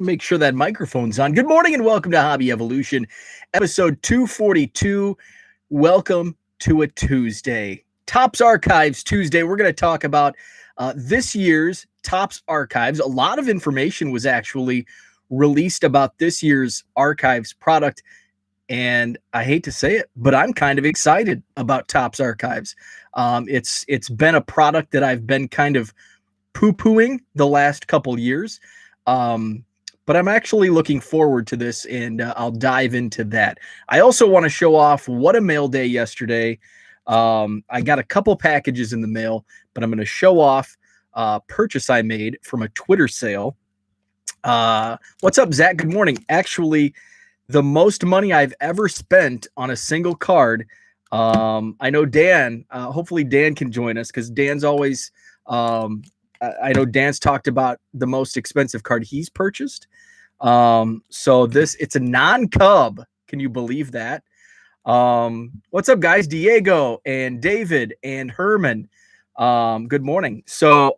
Make sure that microphone's on. Good morning and welcome to Hobby Evolution, episode 242. Welcome to a Tuesday. Topps Archives Tuesday. We're going to talk about this year's Topps Archives. A lot of information was actually released about this year's Archives product. And I hate to say it, but I'm kind of excited about Topps Archives. It's been a product that I've been kind of poo-pooing the last couple years. But I'm actually looking forward to this, and I'll dive into that. I also want to show off what a mail day yesterday. I got a couple packages in the mail, but I'm going to show off a purchase I made from a Twitter sale. What's up, Zach? Good morning. Actually, the most money I've ever spent on a single card. I know Dan, hopefully Dan can join us because Dan's always, I know Dan's talked about the most expensive card he's purchased. So it's a non-Cub. Can you believe that? What's up, guys? Diego and David and Herman. Good morning. So,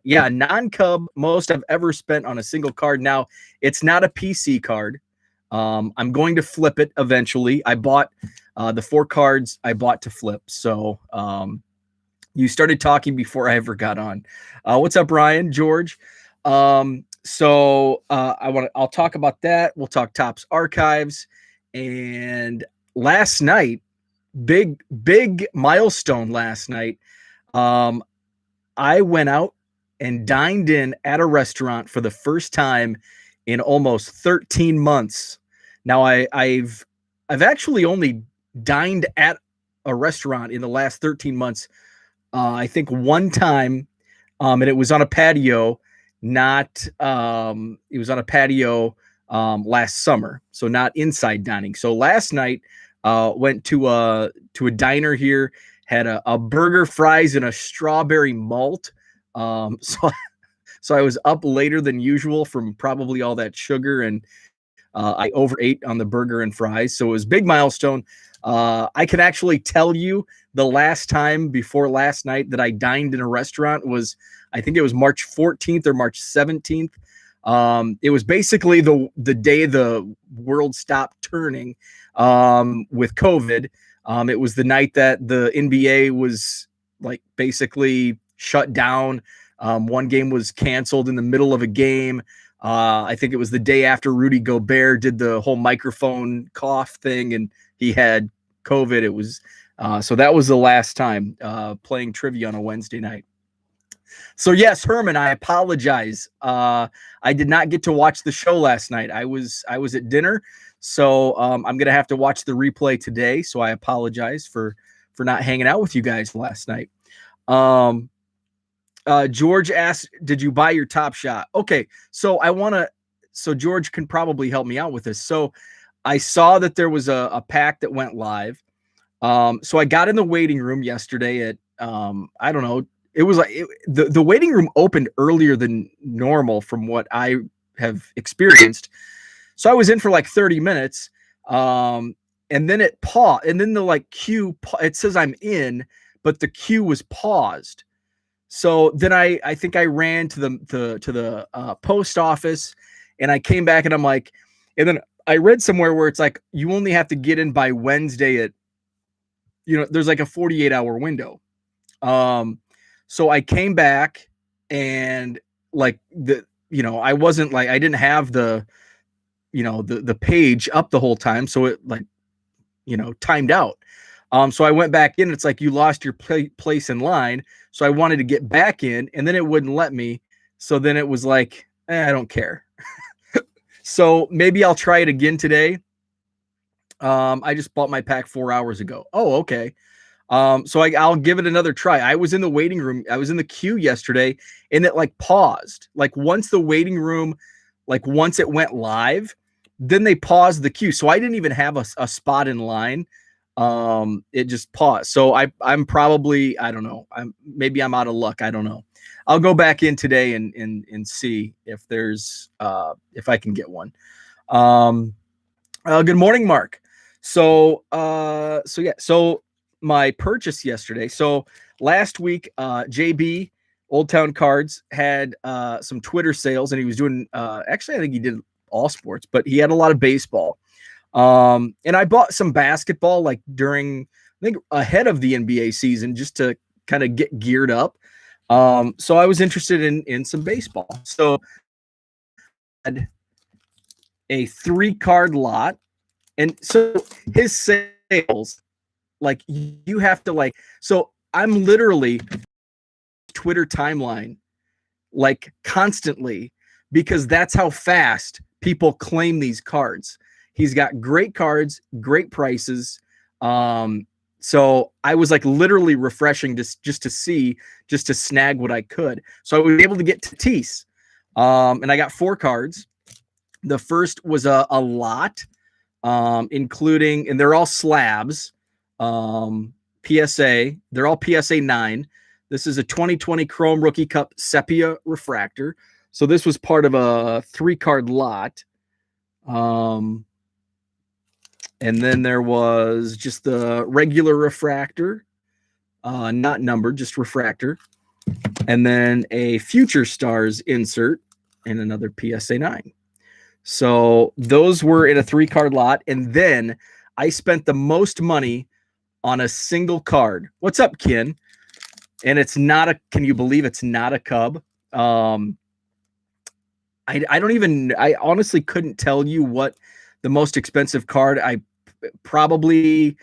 yeah, non-Cub, most I've ever spent on a single card. Now, it's not a PC card. I'm going to flip it eventually. I bought the 4 cards I bought to flip. So, you started talking before I ever got on. What's up, Ryan, George? I'll talk about that. We'll talk Topps Archives. And last night, big milestone last night. I went out and dined in at a restaurant for the first time in almost 13 months. Now I've actually only dined at a restaurant in the last 13 months. I think one time, and it was on a patio, it was on a patio last summer, so not inside dining. So last night, went to a diner here, had a burger, fries, and a strawberry malt. So I was up later than usual from probably all that sugar, and I overate on the burger and fries. So it was a big milestone. I can actually tell you the last time before last night that I dined in a restaurant was, I think it was March 14th or March 17th. It was basically the day the world stopped turning with COVID. It was the night that the NBA was like basically shut down. One game was canceled in the middle of a game. I think it was the day after Rudy Gobert did the whole microphone cough thing and he had COVID. It was so that was the last time playing trivia on a Wednesday night. So yes, Herman, I apologize. I did not get to watch the show last night. I was at dinner, so I'm gonna have to watch the replay today. So I apologize for not hanging out with you guys last night. George asked, "Did you buy your Top Shot?" Okay, so so George can probably help me out with this. So I saw that there was a pack that went live. So I got in the waiting room yesterday at I don't know. It was like the waiting room opened earlier than normal from what I have experienced. So I was in for like 30 minutes. And then it paused, and then the queue, it says I'm in, but the queue was paused. So then I think I ran to the post office, and I came back, and I'm like, and then I read somewhere where it's like you only have to get in by Wednesday at, there's like a 48-hour window. So I came back, and I wasn't like, I didn't have the page up the whole time, so it timed out. So I went back in. It's like you lost your place in line. So I wanted to get back in, and then it wouldn't let me. So then it was like, I don't care. So maybe I'll try it again today. I just bought my pack 4 hours ago. Oh, okay. So I'll give it another try. I was in the waiting room. I was in the queue yesterday, and it paused. Once the waiting room, once it went live, then they paused the queue. So I didn't even have a spot in line. It just paused. So I'm probably, I don't know. Maybe I'm out of luck. I don't know. I'll go back in today and see if there's if I can get one. Good morning, Mark. So yeah. So my purchase yesterday. So last week, JB Old Town Cards had some Twitter sales, and he was doing actually I think he did all sports, but he had a lot of baseball. And I bought some basketball like during, I think, ahead of the NBA season, just to kind of get geared up. So I was interested in some baseball. So I had a 3-card lot, and so his sales, like, you have to, like, so I'm literally Twitter timeline like constantly, because that's how fast people claim these cards. He's got great cards, great prices. So I was like literally refreshing just to see, just to snag what I could. So I was able to get Tatis, and I got 4 cards. The first was a lot, including, and they're all slabs, PSA. They're all PSA 9. This is a 2020 Chrome Rookie Cup Sepia Refractor. So this was part of a 3-card lot. And then there was just the regular refractor, not numbered, just refractor. And then a Future Stars insert and another PSA 9. So those were in a 3-card lot. And then I spent the most money on a single card. What's up, Ken? And it's not a, can you believe it's not a Cub? I honestly couldn't tell you what the most expensive card. I probably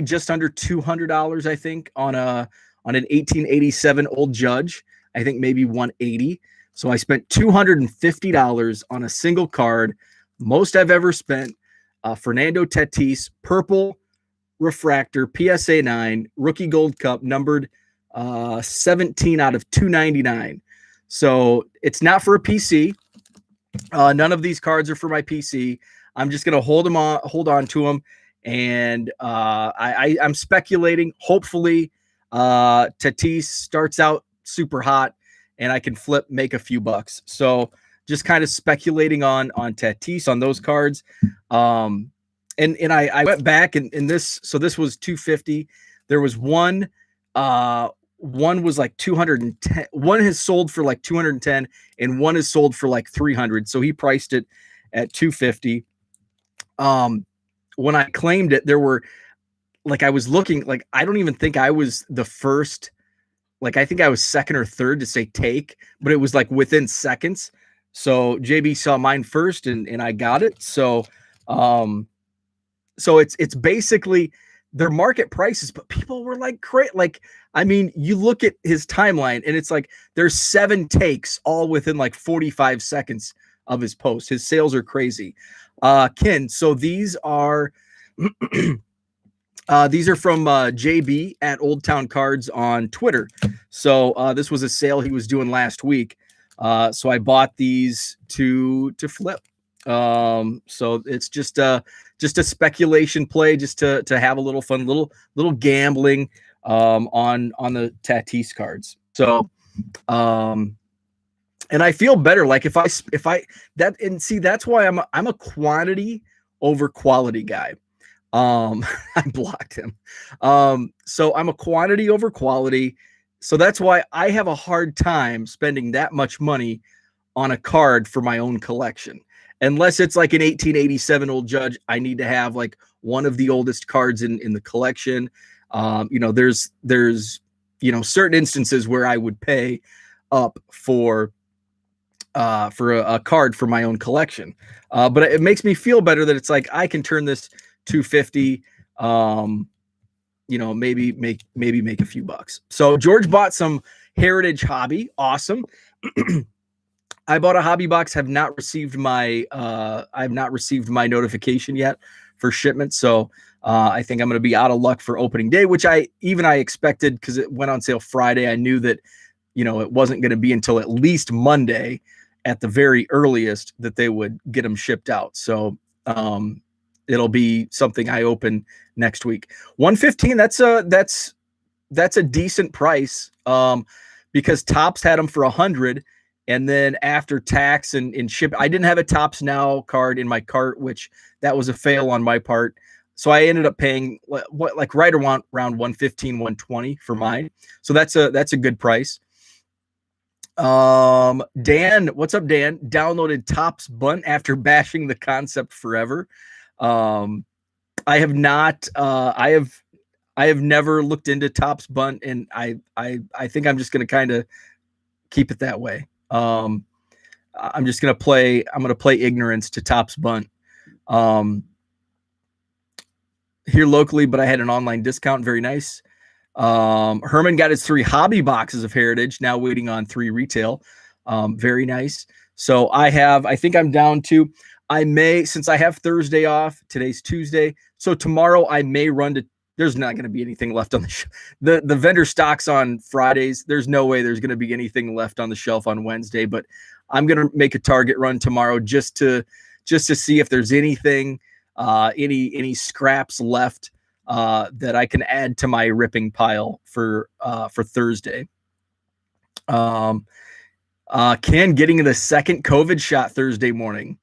just under $200, I think, on an 1887 Old Judge. I think maybe 180. So I spent $250 on a single card, most I've ever spent. Fernando Tatis, purple refractor, PSA 9, rookie gold cup, numbered 17 out of 299. So it's not for a PC. None of these cards are for my PC. I'm just gonna hold on to them, and I'm speculating. Hopefully, Tatis starts out super hot, and I can make a few bucks. So just kind of speculating on Tatis on those cards. And I went back and this, so this was 250. There was one was like 210. One has sold for like 210, and one is sold for like 300. So he priced it at 250. When I claimed it, there were, like, I was looking, like, I don't even think I was the first, like, I think I was second or third to say take, but it was like within seconds. So JB saw mine first, and I got it. So it's basically their market prices, but people were like crazy. Like, I mean, you look at his timeline, and it's like there's 7 takes all within like 45 seconds of his post. His sales are crazy. Ken, so these are from JB at Old Town Cards on Twitter. So this was a sale he was doing last week. So I bought these to flip. So it's just a speculation play, just to have a little fun, little gambling on the Tatis cards. So and I feel better, like if I that, and see, that's why I'm a quantity over quality guy. I blocked him. So I'm a quantity over quality. So that's why I have a hard time spending that much money on a card for my own collection. Unless it's like an 1887 Old Judge, I need to have like one of the oldest cards in the collection. There's certain instances where I would pay up for a card for my own collection. But it makes me feel better that it's like I can turn this 250, maybe make a few bucks. So George bought some Heritage Hobby. Awesome. I bought a hobby box, have not received my notification yet for shipment. So I think I'm going to be out of luck for opening day, which I expected, because it went on sale Friday. I knew that, it wasn't going to be until at least Monday at the very earliest that they would get them shipped out. So it'll be something I open next week. 115. That's a decent price, because Topps had them for 100. And then after tax and ship, I didn't have a Topps Now card in my cart, which that was a fail on my part. So I ended up paying right around 115, 120 for mine. So that's a good price. Dan, what's up, Dan? Downloaded Topps Bunt after bashing the concept forever. Um, I have not. I have never looked into Topps Bunt, and I think I'm just going to kind of keep it that way. I'm just going to play. I'm going to play ignorance to Topps Bunt. Here locally, but I had an online discount. Very nice. Herman got his 3 hobby boxes of Heritage, now waiting on 3 retail. Very nice. So I think I'm down to, since I have Thursday off, today's Tuesday. So tomorrow I may run to, there's not going to be anything left on the vendor stocks on Fridays. There's no way there's going to be anything left on the shelf on Wednesday, but I'm going to make a Target run tomorrow just to see if there's anything, any scraps left that I can add to my ripping pile for Thursday. Ken getting the second COVID shot Thursday morning.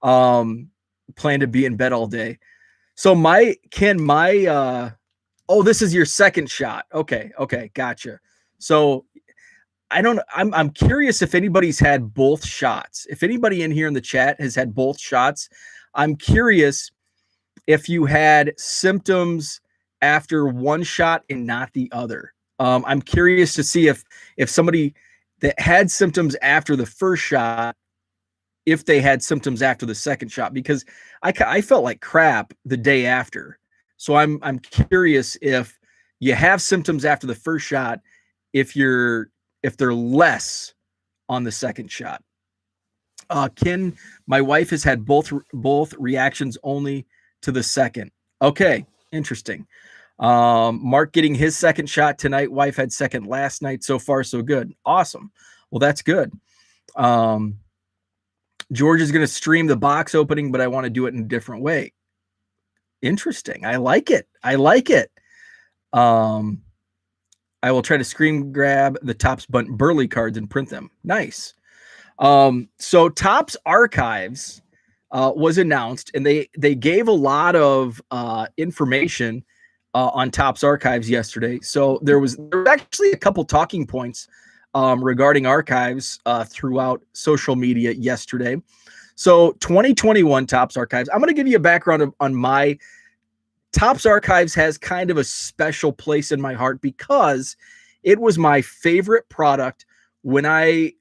Plan to be in bed all day. So this is your second shot. Okay, gotcha. So I'm curious if anybody's had both shots. If anybody in here in the chat has had both shots, I'm curious if you had symptoms after one shot and not the other. I'm curious to see if somebody that had symptoms after the first shot, if they had symptoms after the second shot, because I felt like crap the day after. So I'm curious if you have symptoms after the first shot, if they're less on the second shot. Ken, my wife has had both reactions only to the second. Okay, interesting. Mark getting his second shot tonight. Wife had second last night. So far, so good. Awesome. Well, that's good. George is going to stream the box opening, but I want to do it in a different way. Interesting. I like it. I will try to screen grab the Topps Bunt Burley cards and print them. Nice. So Topps Archives was announced, and they gave a lot of information on Topps Archives yesterday. So there was actually a couple talking points regarding archives throughout social media yesterday. So 2021 Topps Archives. I'm going to give you a background on my Topps Archives. Has kind of a special place in my heart because it was my favorite product when I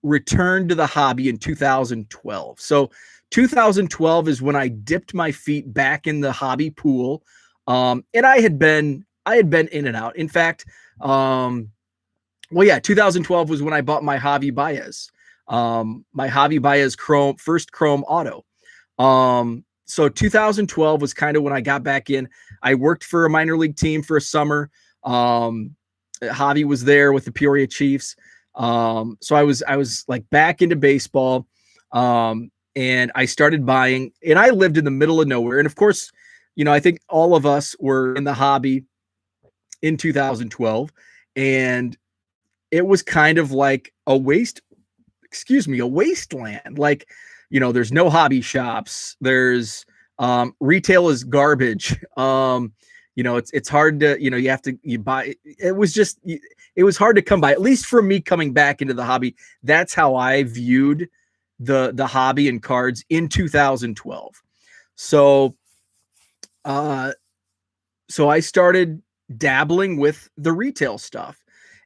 returned to the hobby in 2012. So 2012 is when I dipped my feet back in the hobby pool. And I had been in and out. In fact, 2012 was when I bought my Javi Baez. My Javi Baez first Chrome auto. So 2012 was kind of when I got back in. I worked for a minor league team for a summer. Javi was there with the Peoria Chiefs. So I was like back into baseball. And I started buying, and I lived in the middle of nowhere. And of course, I think all of us were in the hobby in 2012, and it was kind of like a wasteland. Like, there's no hobby shops. There's retail is garbage. It's hard to, you buy. It was hard to come by, at least for me coming back into the hobby. That's how I viewed the hobby and cards in 2012. So I started dabbling with the retail stuff,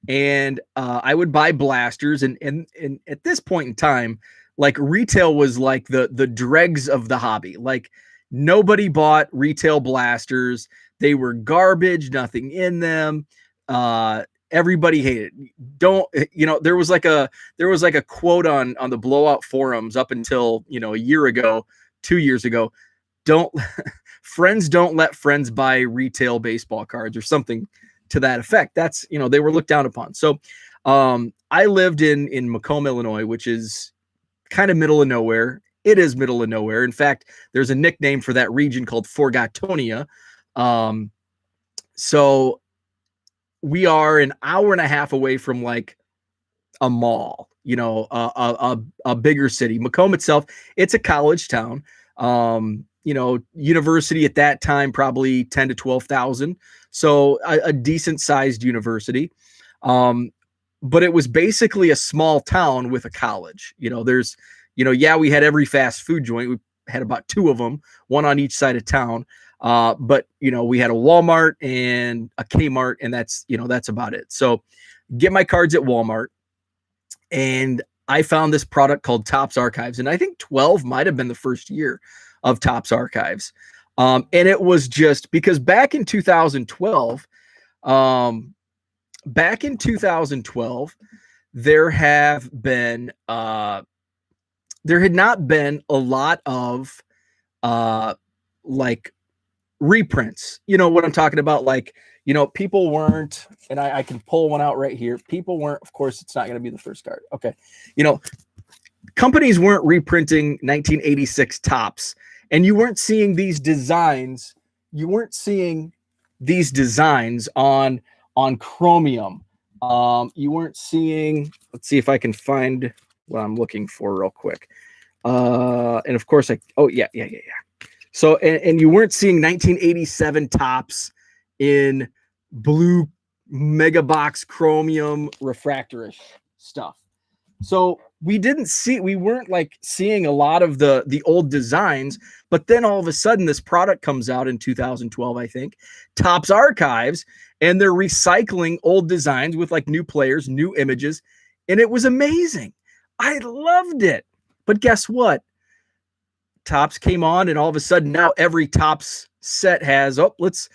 and I would buy blasters, and at this point in time, like, retail was like the dregs of the hobby. Like, nobody bought retail blasters. They were garbage, nothing in them. Everybody hated it. There was like a quote on the Blowout forums up until, a year ago, 2 years ago. Friends don't let friends buy retail baseball cards, or something to that effect. That's, they were looked down upon. So I lived in Macomb, Illinois, which is kind of middle of nowhere. It is middle of nowhere. In fact, there's a nickname for that region called Forgotonia. So we are an hour and a half away from like a mall, a bigger city. Macomb itself, it's a college town. University at that time, probably 10 to 12,000. So a decent sized university. but it was basically a small town with a college. Yeah, we had every fast food joint. We had about 2 of them, one on each side of town. But we had a Walmart and a Kmart, and that's about it. So get my cards at Walmart, and I found this product called Topps Archives, and I think 12 might have been the first year of Topps Archives. And it was just because back in 2012, there had not been a lot of like reprints. You know what I'm talking about? Like, people weren't, and I can pull one out right here. People weren't, of course, it's not going to be the first card. Okay. Companies weren't reprinting 1986 Topps, and you weren't seeing these designs. You weren't seeing these designs on chromium. You weren't seeing, let's see if I can find what I'm looking for real quick. And of course, yeah. So, and you weren't seeing 1987 Topps in blue mega box chromium refractorish stuff. So we weren't like seeing a lot of the old designs, but then all of a sudden this product comes out in 2012, I think, Topps Archives, and they're recycling old designs with like new players, new images, and it was amazing. I loved it. But guess what? Topps came on, and all of a sudden now every Topps set has, let's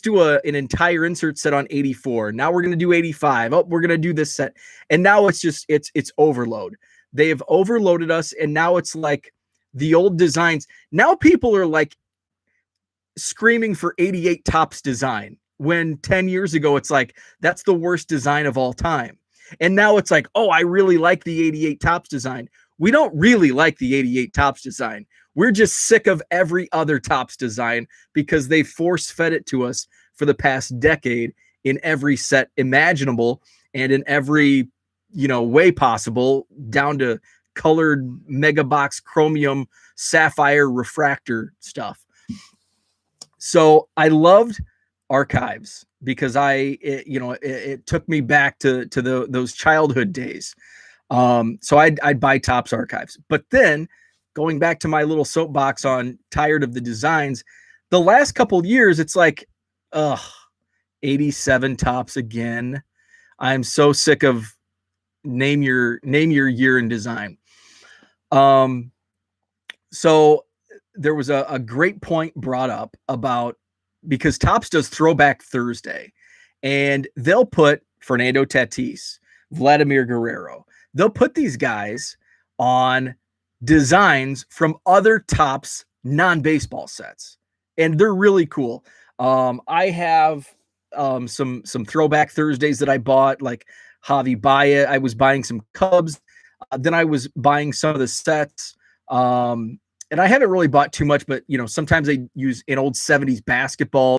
do an entire insert set on 84. Now we're going to do 85. We're going to do this set. And now it's just, it's overload. They have overloaded us. And now it's like the old designs. Now people are like screaming for 88 Topps design, when 10 years ago, it's like, that's the worst design of all time. And now it's like, oh, I really like the 88 Topps design. We don't really like the 88 Topps design. We're just sick of every other Topps design because they force-fed it to us for the past decade in every set imaginable and in every, way possible, down to colored mega box chromium sapphire refractor stuff. So I loved Archives because it took me back to those childhood days. So I'd buy Topps Archives, but then going back to my little soapbox on tired of the designs, the last couple of years, it's like, 87 Topps again. I'm so sick of name your year in design. So there was a great point brought up about, because Topps does Throwback Thursday, and they'll put Fernando Tatis, Vladimir Guerrero, they'll put these guys on designs from other Topps non-baseball sets, and they're really cool. I have some Throwback Thursdays that I bought, like Javi Baez. I was buying some Cubs, then I was buying some of the sets, and I haven't really bought too much, but sometimes I use an old 70s basketball,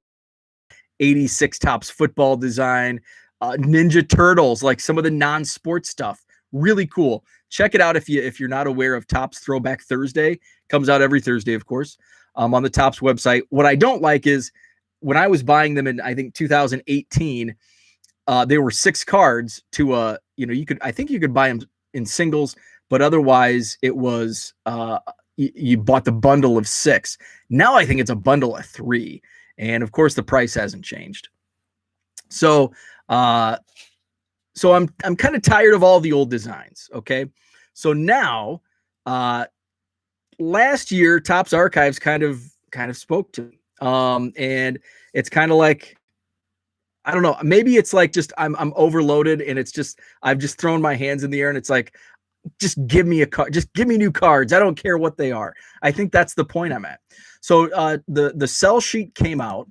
86 Topps football design, Ninja Turtles, like some of the non-sports stuff. Really cool. Check it out if you're not aware of Topps Throwback Thursday. Comes out every Thursday, of course, on the Topps website. What I don't like is when I was buying them in, I think, 2018, they were 6 cards to I think you could buy them in singles, but otherwise it was you bought the bundle of 6. Now I think it's a bundle of 3, and of course the price hasn't changed. So I'm kind of tired of all the old designs. Okay. So now, last year, Topps Archives kind of spoke to me. And it's kind of like, I don't know, maybe it's like just I'm overloaded, and it's just I've just thrown my hands in the air, and it's like, just give me a card, just give me new cards. I don't care what they are. I think that's the point I'm at. So the sell sheet came out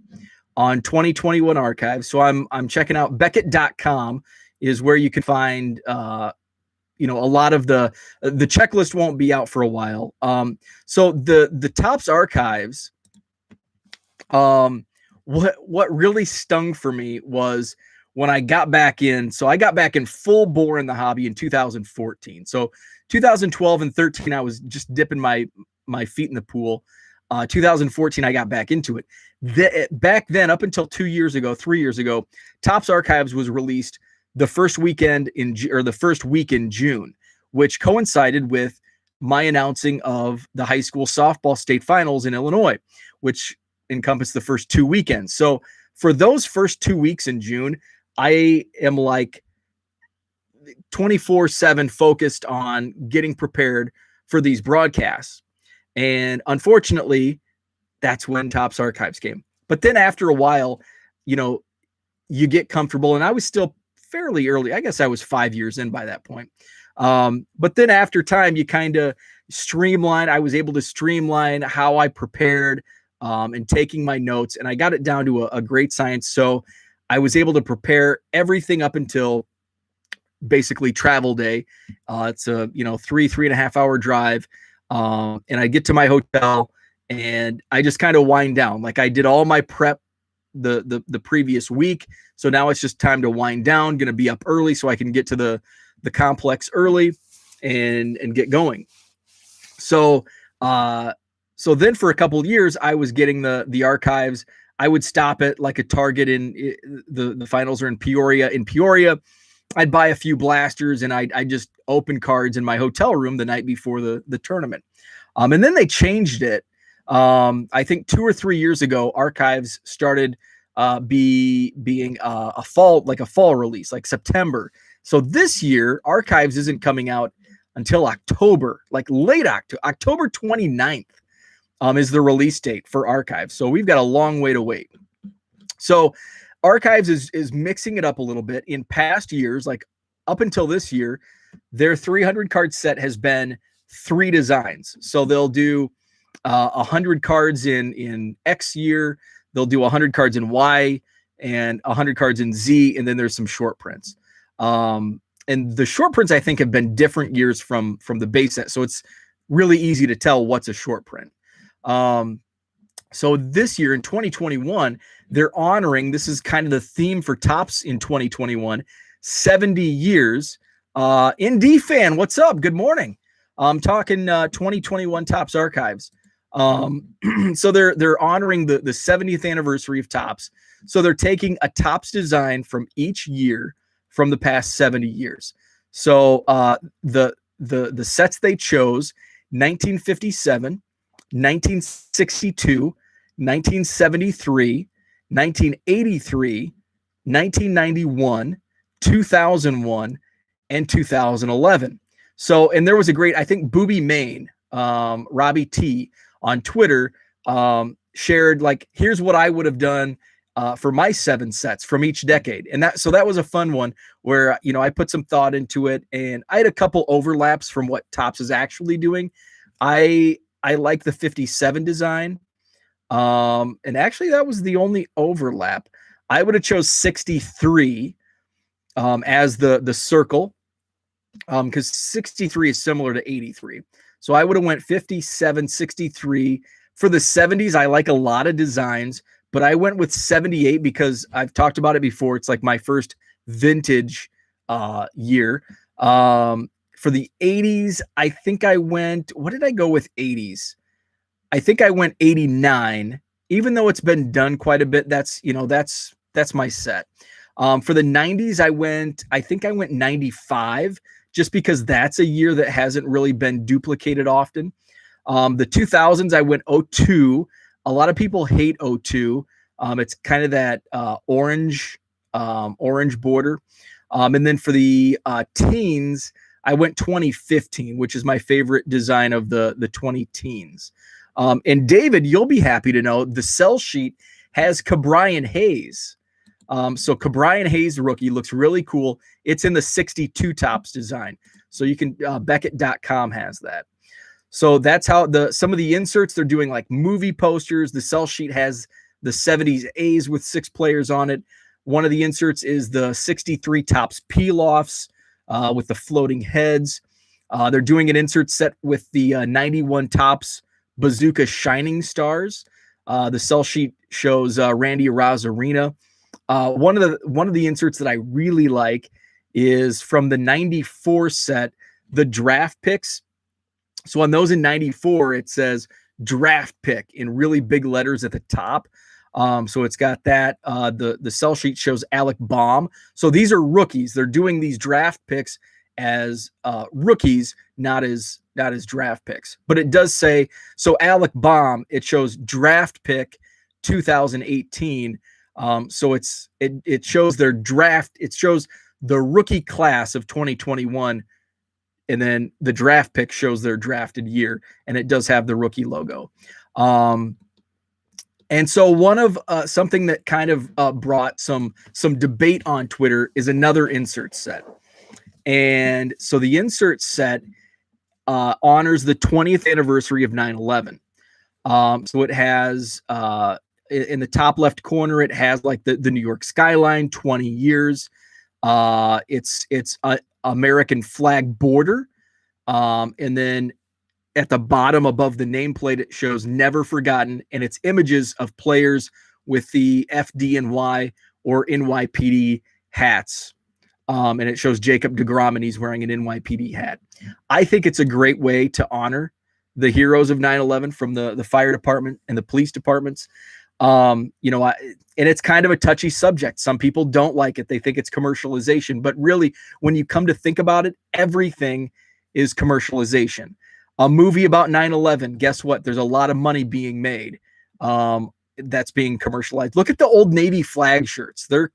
on 2021 Archives. So I'm checking out Beckett.com is where you can find a lot of the checklist won't be out for a while. So the Topps Archives, what really stung for me was when I got back in. So I got back in full bore in the hobby in 2014. So 2012 and 13, I was just dipping my feet in the pool. 2014, I got back into it. Back then, up until 3 years ago, Topps Archives was released the first weekend or the first week in June, which coincided with my announcing of the high school softball state finals in Illinois, which encompassed the first 2 weekends. So for those first 2 weeks in June, I am like 24/7 focused on getting prepared for these broadcasts. And unfortunately, that's when Topps Archives came. But then after a while, you get comfortable, and I was still fairly early. I guess I was 5 years in by that point. But then after time, you kind of streamline. I was able to streamline how I prepared and taking my notes, and I got it down to a great science. So I was able to prepare everything up until basically travel day. It's a 3.5 hour drive, and I get to my hotel and I just kind of wind down. Like I did all my prep the previous week, so now it's just time to wind down. Going to be up early so I can get to the complex early and get going. So then for a couple of years, I was getting the archives. I would stop at like a Target in the finals are in Peoria. In Peoria, I'd buy a few blasters and I just open cards in my hotel room the night before the tournament. And then they changed it. I think 2 or 3 years ago, archives started being a fall release, like September. So this year, archives isn't coming out until October, like late October 29th is the release date for archives. So we've got a long way to wait. So archives is mixing it up a little bit. In past years, like up until this year, their 300 card set has been 3 designs. So they'll do 100 cards in X year, they'll do 100 cards in Y, and 100 cards in Z, and then there's some short prints. And the short prints, I think, have been different years from the base set, so it's really easy to tell what's a short print. So this year in 2021, they're honoring, this is kind of the theme for Topps in 2021, 70 years. Indy fan, what's up? Good morning. I'm talking 2021 Topps Archives. So they're honoring the 70th anniversary of Topps. So they're taking a Topps design from each year from the past 70 years. So the sets they chose: 1957, 1962, 1973, 1983, 1991, 2001, and 2011. So, and there was a great, I think Booby Main, Robbie T on Twitter, shared like, here's what I would have done for my 7 sets from each decade. And that was a fun one where, I put some thought into it, and I had a couple overlaps from what Topps is actually doing. I like the 57 design. And actually that was the only overlap. I would have chose 63 as the circle, because 63 is similar to 83. So I would have went 57, 63. For the 70s, I like a lot of designs, but I went with 78 because I've talked about it before. It's like my first vintage year. For the 80s, I think I went, what did I go with 80s? I think I went 89, even though it's been done quite a bit. That's my set. For the 90s, I think I went 95, just because that's a year that hasn't really been duplicated often. The 2000s, I went 02. A lot of people hate 02. It's kind of that orange border. And then for the teens, I went 2015, which is my favorite design of the 20 teens. And David, you'll be happy to know the sell sheet has Ke'Bryan Hayes. So Ke'Bryan Hayes rookie looks really cool. It's in the 62 Topps design. So you can, Beckett.com has that. So that's how some of the inserts, they're doing like movie posters. The sell sheet has the 70s A's with 6 players on it. One of the inserts is the 63 Topps peel-offs with the floating heads. They're doing an insert set with the 91 Topps Bazooka Shining Stars. The sell sheet shows Randy Arozarena. One of the inserts that I really like is from the 94 set, the draft picks. So on those in 94, it says draft pick in really big letters at the top. So it's got that. The sell sheet shows Alec Baum. So these are rookies. They're doing these draft picks as rookies, not as draft picks. But it does say, so Alec Baum, it shows draft pick 2018. So it shows their draft. It shows the rookie class of 2021, and then the draft pick shows their drafted year, and it does have the rookie logo. And so one of something that kind of brought some debate on Twitter is another insert set. And so the insert set honors the 20th anniversary of 9/11. So it has in the top left corner, it has like the New York skyline, 20 years. It's a American flag border. And then at the bottom above the nameplate, it shows Never Forgotten, and it's images of players with the FDNY or NYPD hats. And it shows Jacob deGrom, and he's wearing an NYPD hat. I think it's a great way to honor the heroes of 9/11 from the fire department and the police departments. And it's kind of a touchy subject. Some people don't like it. They think it's commercialization. But really, when you come to think about it, everything is commercialization. A movie about 9/11, guess what? There's a lot of money being made that's being commercialized. Look at the Old Navy flag shirts. They're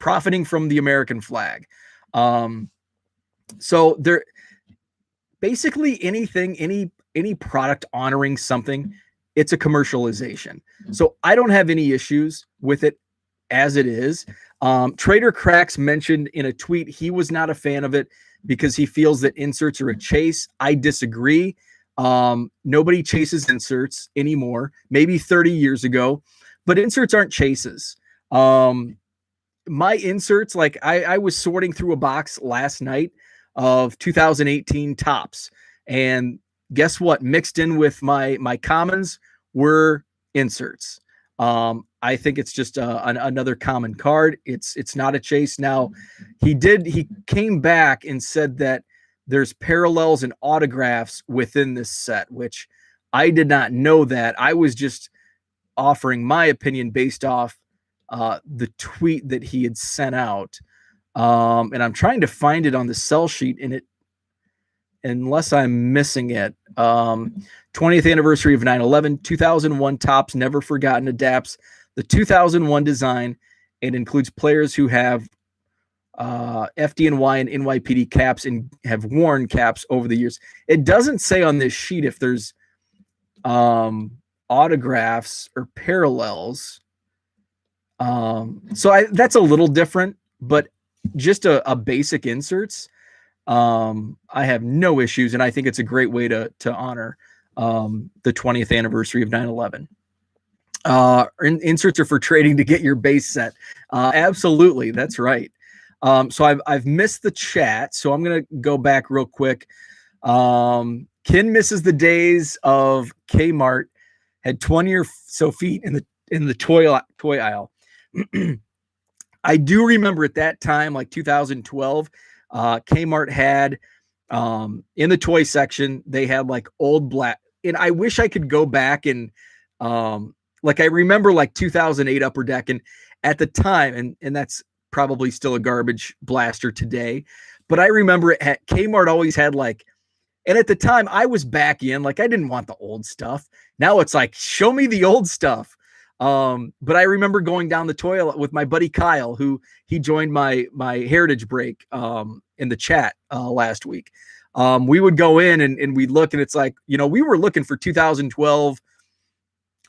profiting from the American flag. So they're basically anything, any product honoring something, it's a commercialization. So I don't have any issues with it as it is. Trader Cracks mentioned in a tweet he was not a fan of it because he feels that inserts are a chase. I disagree. Nobody chases inserts anymore, maybe 30 years ago, but inserts aren't chases. My inserts, like I was sorting through a box last night of 2018 tops, and guess what? Mixed in with my commons were inserts. I think it's just another common card. It's not a chase. Now, he came back and said that there's parallels and autographs within this set, which I did not know that. I was just offering my opinion based off the tweet that he had sent out. And I'm trying to find it on the sell sheet, and unless I'm missing it. 20th anniversary of 9/11, 2001 tops, Never Forgotten adapts the 2001 design and includes players who have FDNY and NYPD caps and have worn caps over the years. It doesn't say on this sheet if there's autographs or parallels. So that's a little different, but just a basic inserts. I have no issues, and I think it's a great way to honor the 20th anniversary of 9/11. Inserts are for trading to get your base set. Absolutely, that's right. So I've missed the chat, so I'm gonna go back real quick. Ken misses the days of Kmart had 20 or so feet in the toy aisle. I do remember at that time, like 2012. Kmart had in the toy section, they had like old black, and I wish I could go back and like I remember like 2008 Upper Deck, and at the time, and that's probably still a garbage blaster today, but I remember Kmart always had like, and at the time I was back in, like I didn't want the old stuff. Now it's like, show me the old stuff. But I remember going down the toilet with my buddy Kyle, who he joined my heritage break in the chat last week. We would go in and we'd look, and it's like, we were looking for 2012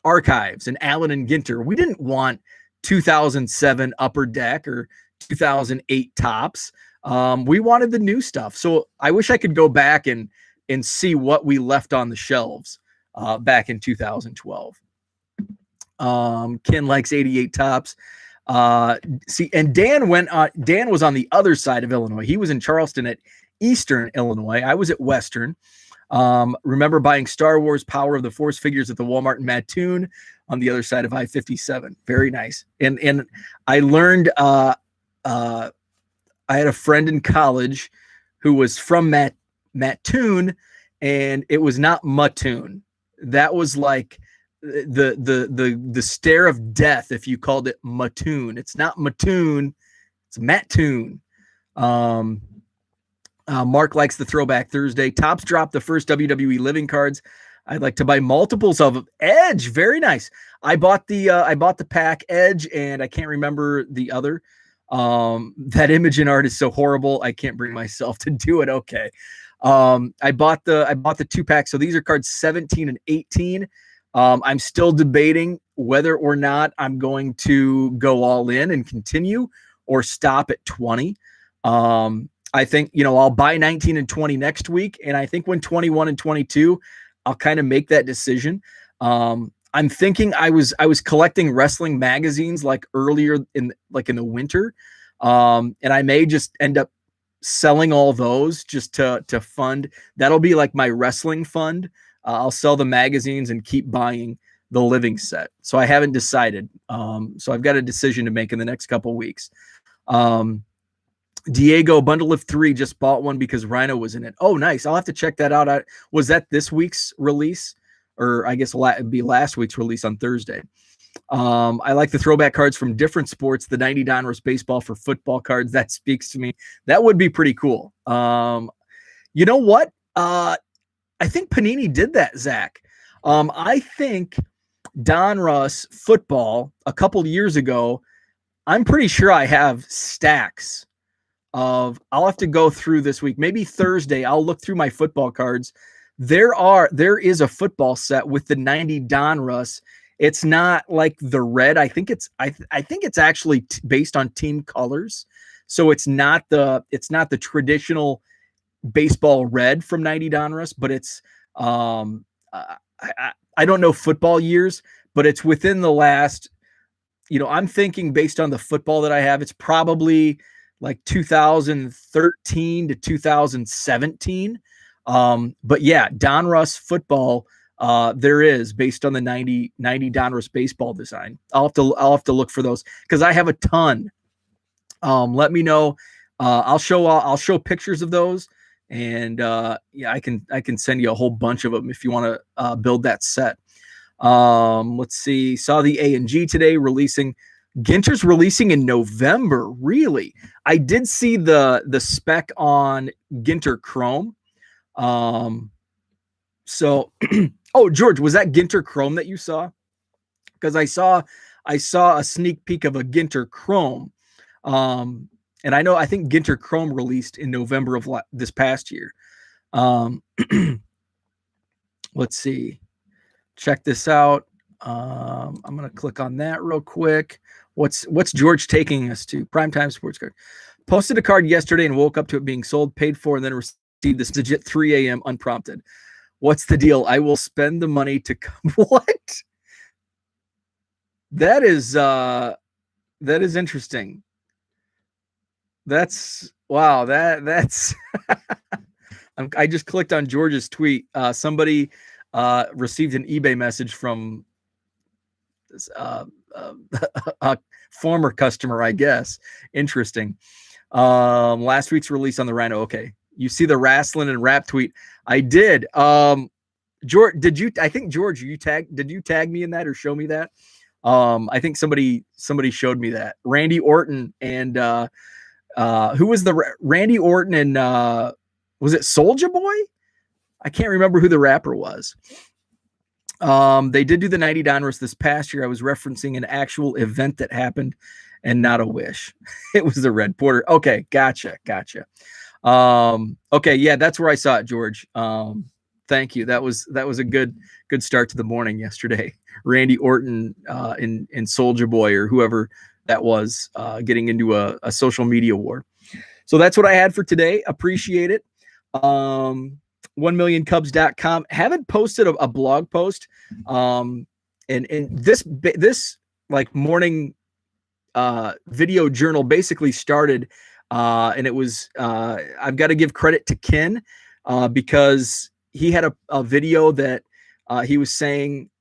archives and Allen and Ginter. We didn't want 2007 Upper Deck or 2008 tops. We wanted the new stuff. So I wish I could go back and see what we left on the shelves back in 2012. Ken likes 88 tops. And Dan was on the other side of Illinois. He was in Charleston at Eastern Illinois. I was at Western. Remember buying Star Wars Power of the Force figures at the Walmart in Mattoon on the other side of I-57. Very nice. And I learned, I had a friend in college who was from Mattoon, and it was not Mattoon. That was like the stare of death if you called it Mattoon. It's not Mattoon, it's Mattoon. Mark likes the Throwback Thursday. Topps dropped the first WWE living cards. I'd like to buy multiples of Edge. Very nice. I bought the pack Edge, and I can't remember the other. That image and art is so horrible. I can't bring myself to do it. Okay. I bought the 2-pack. So these are cards 17 and 18. I'm still debating whether or not I'm going to go all in and continue or stop at 20. I think, I'll buy 19 and 20 next week. And I think when 21 and 22, I'll kind of make that decision. I'm thinking I was collecting wrestling magazines like earlier in the winter. And I may just end up selling all those just to fund. That'll be like my wrestling fund. I'll sell the magazines and keep buying the living set. So I haven't decided. So I've got a decision to make in the next couple weeks. Diego, bundle of 3, just bought one because Rhino was in it. Oh, nice. I'll have to check that out. Was that this week's release? Or I guess it'd be last week's release on Thursday. I like the throwback cards from different sports. The 90 Donruss baseball for football cards. That speaks to me. That would be pretty cool. You know what? I think Panini did that, Zach. I think Donruss football a couple years ago, I'm pretty sure I have stacks of, I'll have to go through this week. Maybe Thursday, I'll look through my football cards. There is a football set with the 90 Donruss. It's not like the red. I think it's actually based on team colors. So it's not the traditional baseball red from 90 Donruss, but it's I don't know football years, but it's within the last, I'm thinking based on the football that I have, it's probably like 2013 to 2017. But yeah, Donruss football, there is based on the 90 Donruss baseball design. I'll have to look for those because I have a ton. Let me know. I'll show pictures of those, and yeah, I can send you a whole bunch of them if you want to build that set. Let's see. Saw the A&G today releasing. Ginter's releasing in November. Really? I did see the spec on Ginter Chrome. So, oh, George, was that Ginter Chrome that you saw? Because I saw a sneak peek of a Ginter Chrome. And I think Ginter Chrome released in November of this past year. Let's see. Check this out. I'm going to click on that real quick. What's George taking us to? Primetime Sports Card. Posted a card yesterday and woke up to it being sold, paid for, and then received this legit 3 a.m. unprompted. What's the deal? I will spend the money to come. What? That is interesting. That's wow. That's I just clicked on George's tweet. Somebody received an eBay message from a former customer, I guess. Interesting. Last week's release on the Rhino. Okay. You see the wrestling and rap tweet. I did. George, did you tag me in that or show me that? I think somebody showed me that. Randy Orton and who was Randy Orton and was it Soulja Boy? I can't remember who the rapper was. They did do the 90 Donruss this past year. I was referencing an actual event that happened and not a wish. It was the Red Porter. Okay, gotcha. Okay, yeah, that's where I saw it, George. Thank you. That was a good start to the morning yesterday. Randy Orton and Soulja Boy or whoever that was getting into a social media war. So that's what I had for today. Appreciate it. 1millioncubs.com. Haven't posted a blog post. And this like morning video journal basically started and it was I've got to give credit to Ken because he had a video that he was saying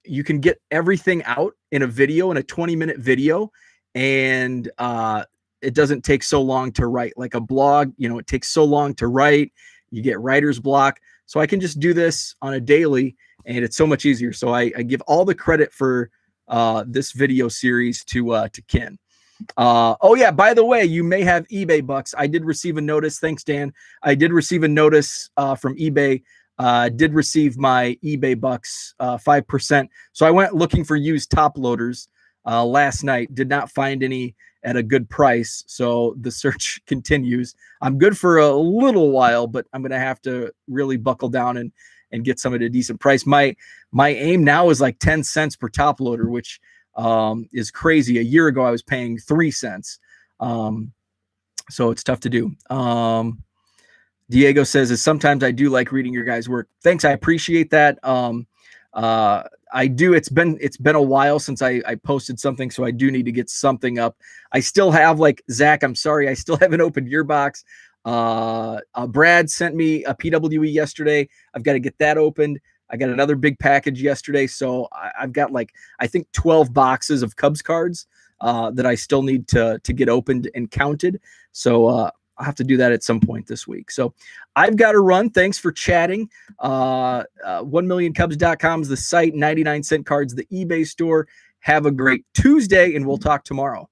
you can get everything out in a video, in a 20-minute video, and it doesn't take so long to write. Like a blog, it takes so long to write. You get writer's block. So I can just do this on a daily and it's so much easier. So I give all the credit for this video series to Ken. Oh yeah, by the way, you may have eBay bucks. I did receive a notice. Thanks, Dan. I did receive a notice from eBay. Did receive my eBay bucks 5%. So I went looking for used top loaders last night. Did not find any at a good price. So the search continues. I'm good for a little while, but I'm gonna have to really buckle down and get some at a decent price. My aim now is like 10 cents per top loader, which is crazy. A year ago, I was paying 3 cents. So it's tough to do. Diego says, sometimes I do like reading your guys' work. Thanks. I appreciate that. I do. It's been a while since I posted something, so I do need to get something up. I still have, like, Zach, I'm sorry, I still haven't opened your box. Brad sent me a PWE yesterday. I've got to get that opened. I got another big package yesterday. So I've got, like, I think 12 boxes of Cubs cards that I still need to get opened and counted. So I'll have to do that at some point this week. So I've got to run. Thanks for chatting. 1millioncubs.com is the site, 99 cent cards, the eBay store. Have a great Tuesday, and we'll talk tomorrow.